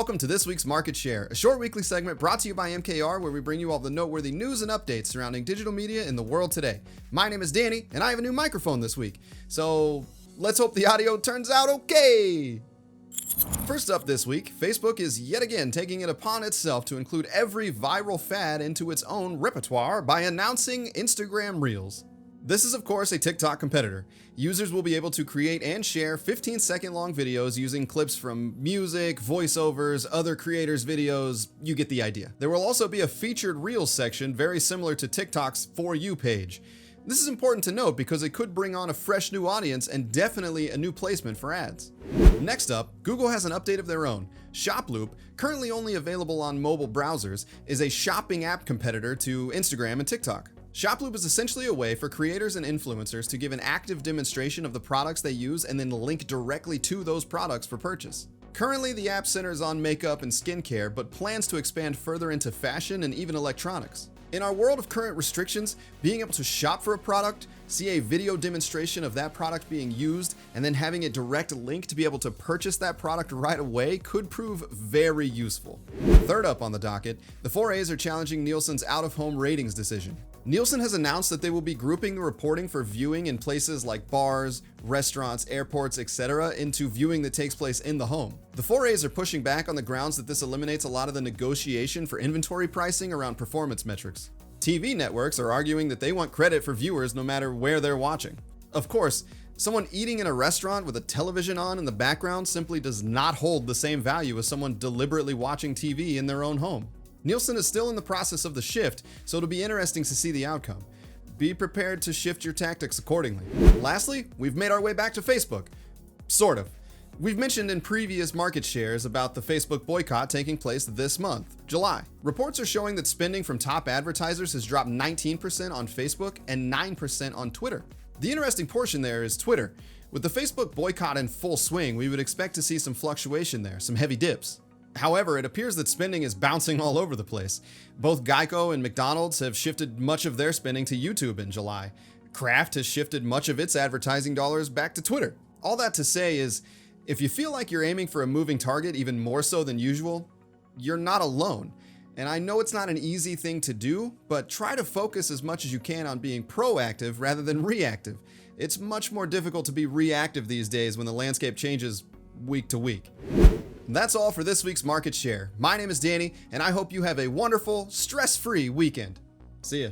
welcome to this week's Market Share, a short weekly segment brought to you by MKR where we bring you all the noteworthy news and updates surrounding digital media in the world today. My name is Danny, and I have a new microphone this week, so let's hope the audio turns out okay. First up this week, Facebook is yet again taking it upon itself to include every viral fad into its own repertoire by announcing Instagram Reels. This is, of course, a TikTok competitor. Users will be able to create and share 15-second long videos using clips from music, voiceovers, other creators' videos, you get the idea. There will also be a featured Reels section very similar to TikTok's For You page. This is important to note because it could bring on a fresh new audience and definitely a new placement for ads. Next up, Google has an update of their own. Shoploop, currently only available on mobile browsers, is a shopping app competitor to Instagram and TikTok. Shoploop is essentially a way for creators and influencers to give an active demonstration of the products they use and then link directly to those products for purchase. Currently, the app centers on makeup and skincare, but plans to expand further into fashion and even electronics. In our world of current restrictions, being able to shop for a product, see a video demonstration of that product being used, and then having a direct link to be able to purchase that product right away could prove very useful. Third up on the docket, the 4A's are challenging Nielsen's out-of-home ratings decision. Nielsen has announced that they will be grouping the reporting for viewing in places like bars, restaurants, airports, etc. into viewing that takes place in the home. The 4A's are pushing back on the grounds that this eliminates a lot of the negotiation for inventory pricing around performance metrics. TV networks are arguing that they want credit for viewers no matter where they're watching. Of course, someone eating in a restaurant with a television on in the background simply does not hold the same value as someone deliberately watching TV in their own home. Nielsen is still in the process of the shift, so it'll be interesting to see the outcome. Be prepared to shift your tactics accordingly. Lastly, we've made our way back to Facebook. Sort of. We've mentioned in previous market shares about the Facebook boycott taking place this month, July. Reports are showing that spending from top advertisers has dropped 19% on Facebook and 9% on Twitter. The interesting portion there is Twitter. With the Facebook boycott in full swing, we would expect to see some fluctuation there, some heavy dips. However, it appears that spending is bouncing all over the place. Both Geico and McDonald's have shifted much of their spending to YouTube in July. Kraft has shifted much of its advertising dollars back to Twitter. All that to say is, if you feel like you're aiming for a moving target even more so than usual, you're not alone. And I know it's not an easy thing to do, but try to focus as much as you can on being proactive rather than reactive. It's much more difficult to be reactive these days when the landscape changes week to week. That's all for this week's Market Share. My name is Danny, and I hope you have a wonderful, stress-free weekend. See ya.